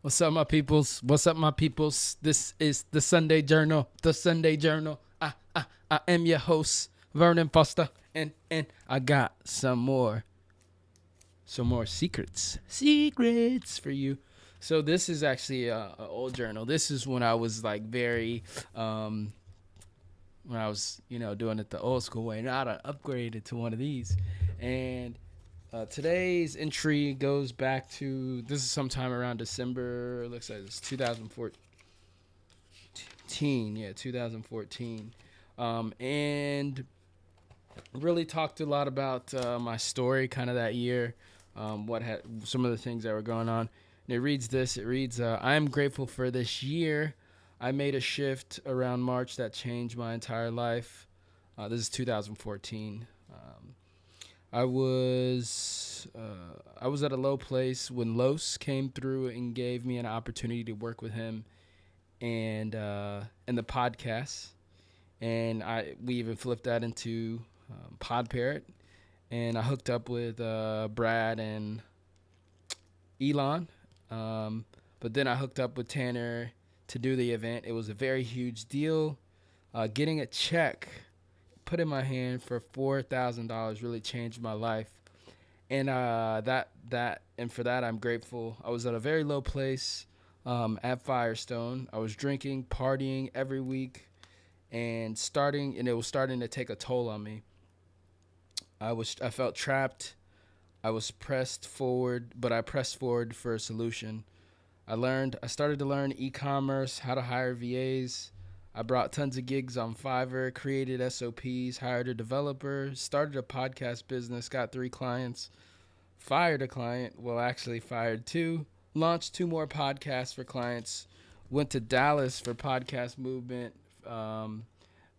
What's up, my peoples? What's up, my peoples? This is the Sunday Journal. The Sunday Journal. I am your host, Vernon Foster, and I got some more secrets for you. So this is actually a old journal. This is when I was like very, when I was doing it the old school way. Now I upgraded to one of these, and today's entry goes back to this is sometime around December. It looks like it's 2014. Yeah, 2014. And really talked a lot about my story, kind of that year, what had some of the things that were going on. And it reads this. It reads, "I am grateful for this year. I made a shift around March that changed my entire life." This is 2014. I was at a low place when Los came through and gave me an opportunity to work with him and the podcast, and we even flipped that into Podparrot, and I hooked up with Brad and Elon, but then I hooked up with Tanner to do the event. It was a very huge deal. Getting a check put in my hand for $4,000 really changed my life, and and for that I'm grateful. I was at a very low place at Firestone. I was drinking, partying every week, and it was starting to take a toll on me. I felt trapped. I was pressed forward, but I pressed forward for a solution. I started to learn e-commerce, how to hire VAs. I brought tons of gigs on Fiverr, created SOPs, hired a developer, started a podcast business, got 3 clients, fired a client, well, actually fired two, launched 2 more podcasts for clients, went to Dallas for podcast movement, um,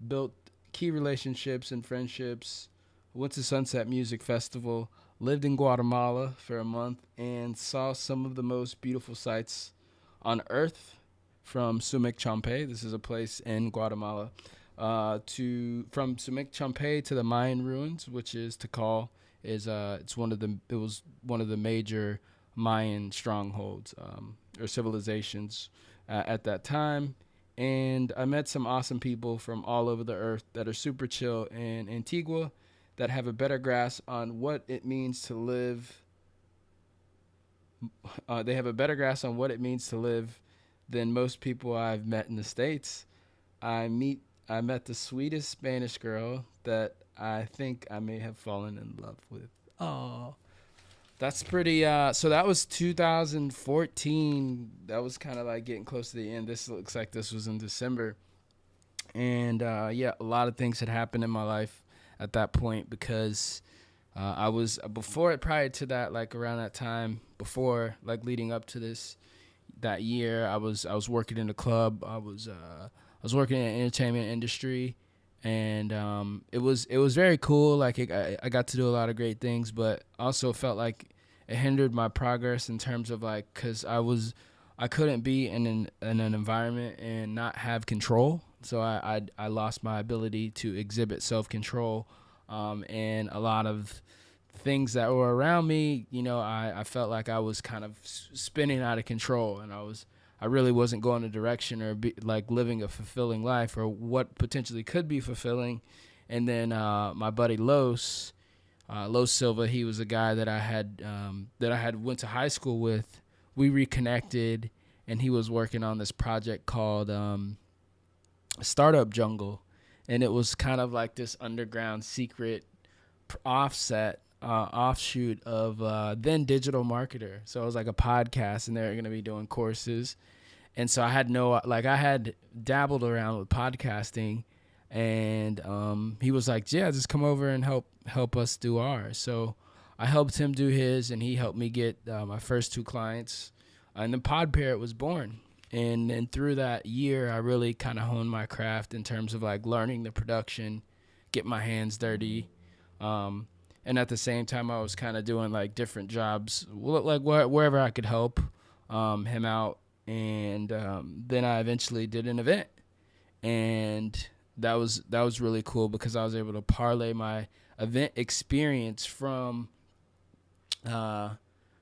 built key relationships and friendships, went to Sunset Music Festival, lived in Guatemala for a month, and saw some of the most beautiful sights on earth from Sumic Champe. This is a place in Guatemala. To From Sumic Champe to the Mayan ruins, which is Tikal, it was one of the major Mayan strongholds or civilizations at that time. And I met some awesome people from all over the earth that are super chill in Antigua, that have a better grasp on what it means to live. They have a better grasp on what it means to live than most people I've met in the States. I met the sweetest Spanish girl that I think I may have fallen in love with. Oh, that's pretty. So that was 2014. That was kind of like getting close to the end. This looks like this was in December, and yeah, a lot of things had happened in my life at that point because I was before it, prior to that, like around that time, before like leading up to this that year, I was working in a club. I was working in the entertainment industry, and it was very cool. Like I got to do a lot of great things, but also felt like it hindered my progress in terms of like because I couldn't be in an environment and not have control. So I lost my ability to exhibit self control, and a lot of things that were around me. I felt like I was kind of spinning out of control, and I really wasn't going a direction or like living a fulfilling life or what potentially could be fulfilling. And then my buddy Los Silva, he was a guy that I had went to high school with. We reconnected, and he was working on this project called Startup Jungle, and it was kind of like this underground secret offshoot of then Digital Marketer. So it was like a podcast, and they're going to be doing courses. And so I had dabbled around with podcasting, and he was like, "Yeah, just come over and help us do ours." So I helped him do his, and he helped me get my first 2 clients, and then Pod Parrot was born. And through that year, I really kind of honed my craft in terms of like learning the production, get my hands dirty, um, and at the same time, I was kind of doing like different jobs, like wherever I could help him out. And then I eventually did an event, and that was really cool because I was able to parlay my event experience uh,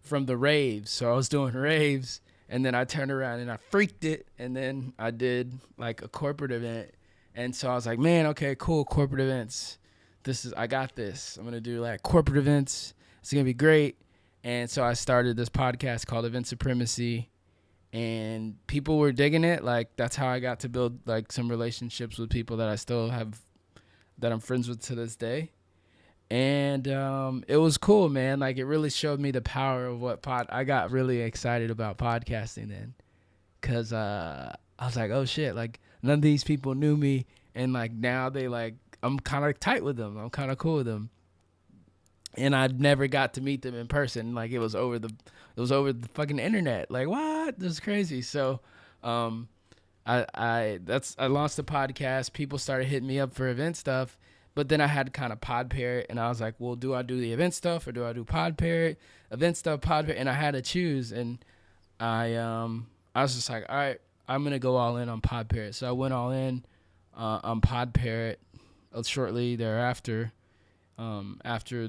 from the raves. So I was doing raves, And then I turned around and I freaked it. And then I did like a corporate event. And so I was like, man, okay, cool, corporate events. I got this. I'm going to do like corporate events. It's going to be great. And so I started this podcast called Event Supremacy. And people were digging it. Like, that's how I got to build like some relationships with people that I still have, that I'm friends with to this day. And it was cool, man. Like, it really showed me the power of I got really excited about podcasting then, because I was like, oh shit, like none of these people knew me, and like now they like, I'm kind of tight with them, I'm kind of cool with them, and I never got to meet them in person. Like, it was over the fucking internet. Like, what? This is crazy. So I launched the podcast. People started hitting me up for event stuff, but then I had kind of Pod Parrot, and I was like, well, do I do the event stuff or do I do Pod Parrot? Event stuff, Pod Parrot, and I had to choose, and I was just like, all right, I'm gonna go all in on Pod Parrot. So I went all in on Pod Parrot shortly thereafter. After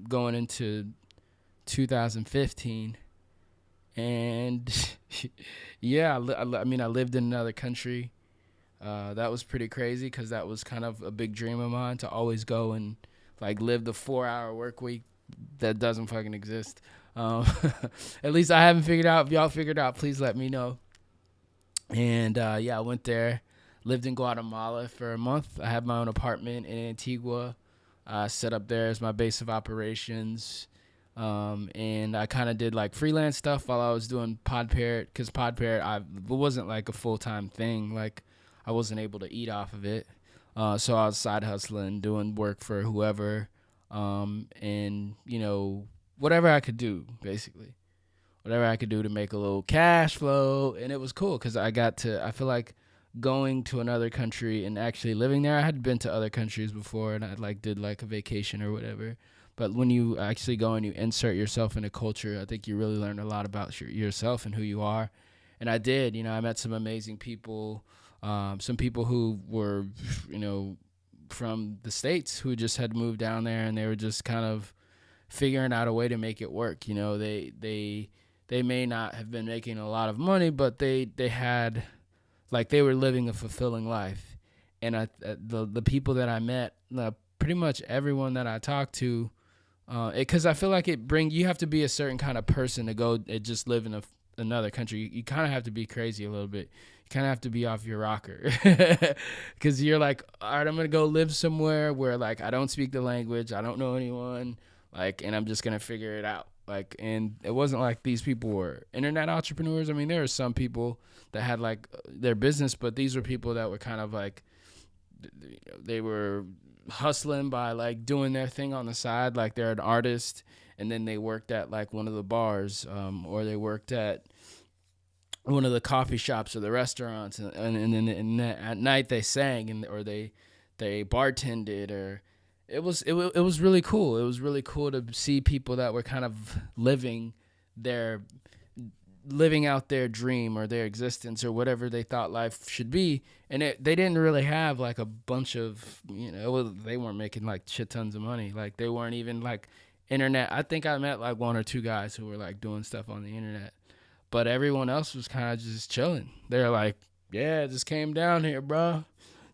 going into 2015, and yeah, I mean, I lived in another country. That was pretty crazy because that was kind of a big dream of mine, to always go and like live the 4-hour work week that doesn't fucking exist. At least I haven't figured out. If y'all figured out, please let me know. And yeah, I went there, lived in Guatemala for a month. I had my own apartment in Antigua, set up there as my base of operations. And I kind of did like freelance stuff while I was doing Pod Parrot, because Pod Parrot, it wasn't like a full-time thing. Like, I wasn't able to eat off of it. So I was side hustling, doing work for whoever, and whatever I could do, basically. Whatever I could do to make a little cash flow. And it was cool because I feel like going to another country and actually living there. I had been to other countries before, and I like did like a vacation or whatever. But when you actually go and you insert yourself in a culture, I think you really learn a lot about yourself and who you are. And I did. I met some amazing people, some people who were, from the States, who just had moved down there, and they were just kind of figuring out a way to make it work. They may not have been making a lot of money, but they had, like, they were living a fulfilling life. And the people that I met, pretty much everyone that I talked to, because I feel like you have to be a certain kind of person to go and just live in another country. You kind of have to be crazy a little bit. You kind of have to be off your rocker, because you're like, all right, I'm gonna go live somewhere where like I don't speak the language, I don't know anyone, like, and I'm just gonna figure it out. Like, and it wasn't like these people were internet entrepreneurs. I mean, there were some people that had like their business, but these were people that were kind of like, they were hustling by like doing their thing on the side. Like, they're an artist, and then they worked at like one of the bars, or they worked at one of the coffee shops or the restaurants, and then at night they sang, or they bartended, or it was really cool. It was really cool to see people that were kind of living out their dream or their existence or whatever they thought life should be. And they didn't really have like a bunch of, they weren't making like shit tons of money. Like, they weren't even like internet. I think I met like one or two guys who were like doing stuff on the internet, but everyone else was kind of just chilling. They're like, yeah, just came down here, bro,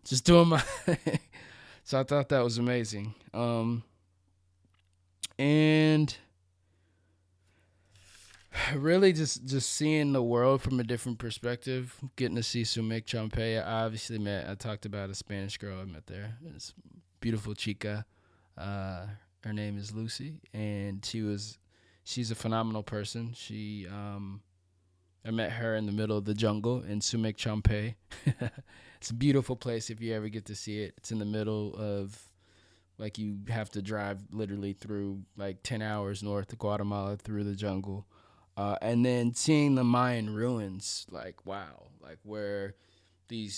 just doing my So I thought that was amazing. And really just seeing the world from a different perspective, getting to see Sumik Champe. I talked about a Spanish girl I met there. It's beautiful chica. Her name is Lucy, and she's a phenomenal person. I met her in the middle of the jungle in Sumik Champe. It's a beautiful place if you ever get to see it. It's in the middle of, like, you have to drive literally through like 10 hours north of Guatemala through the jungle. And then seeing the Mayan ruins, like, wow, like where the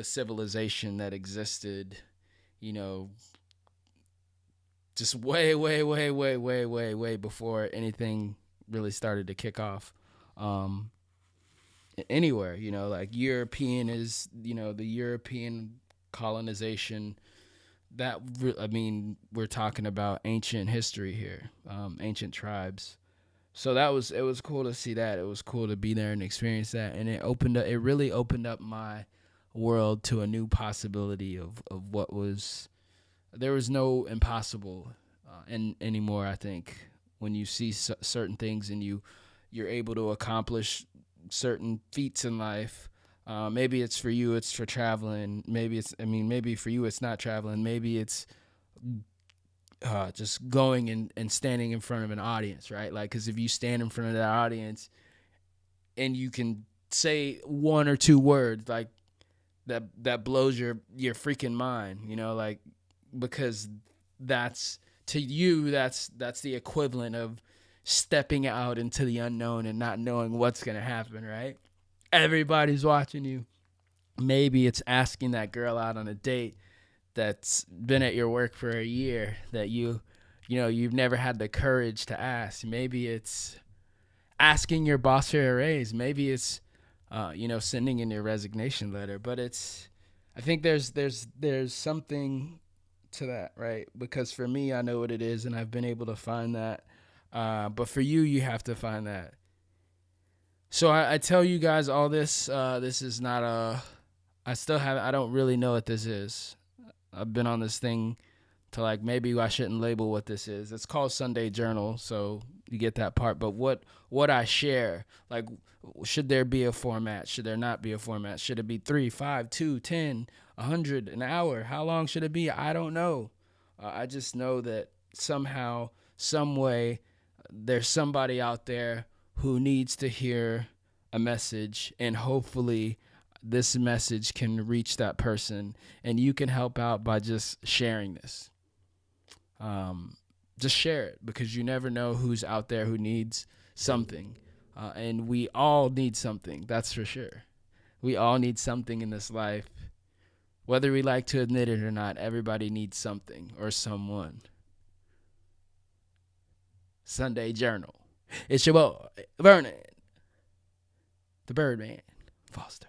civilization that existed, just way, way, way, way, way, way, way before anything really started to kick off. Anywhere, like European is, the European colonization, we're talking about ancient history here, ancient tribes. So it was cool to see that. It was cool to be there and experience that, and it really opened up my world to a new possibility of what was. There was no impossible anymore. I think when you see certain things and you're able to accomplish certain feats in life. Maybe it's for you, it's for traveling. Maybe for you, it's not traveling. Maybe it's just going and standing in front of an audience, right? Like, because if you stand in front of that audience and you can say one or two words, like that blows your freaking mind, like, because that's to you, that's the equivalent of stepping out into the unknown and not knowing what's gonna happen, right? Everybody's watching you. Maybe it's asking that girl out on a date that's been at your work for a year that you've never had the courage to ask. Maybe it's asking your boss for a raise. Maybe it's sending in your resignation letter. But I think there's something to that, right? Because for me, I know what it is, and I've been able to find that. But for you, you have to find that. So I tell you guys all this. This is not a. I don't really know what this is. I've been on this thing to, like, maybe I shouldn't label what this is. It's called Sunday Journal, so you get that part. But what I share, like, should there be a format? Should there not be a format? Should it be 3, 5, 2, 10, 100, an hour? How long should it be? I don't know. I just know that somehow, some way, there's somebody out there who needs to hear a message, and hopefully this message can reach that person, and you can help out by just sharing this. Just share it, because you never know who's out there who needs something. And we all need something, that's for sure. We all need something in this life. Whether we like to admit it or not, everybody needs something or someone. Sunday Journal. It's your boy, Vernon, the Birdman Foster.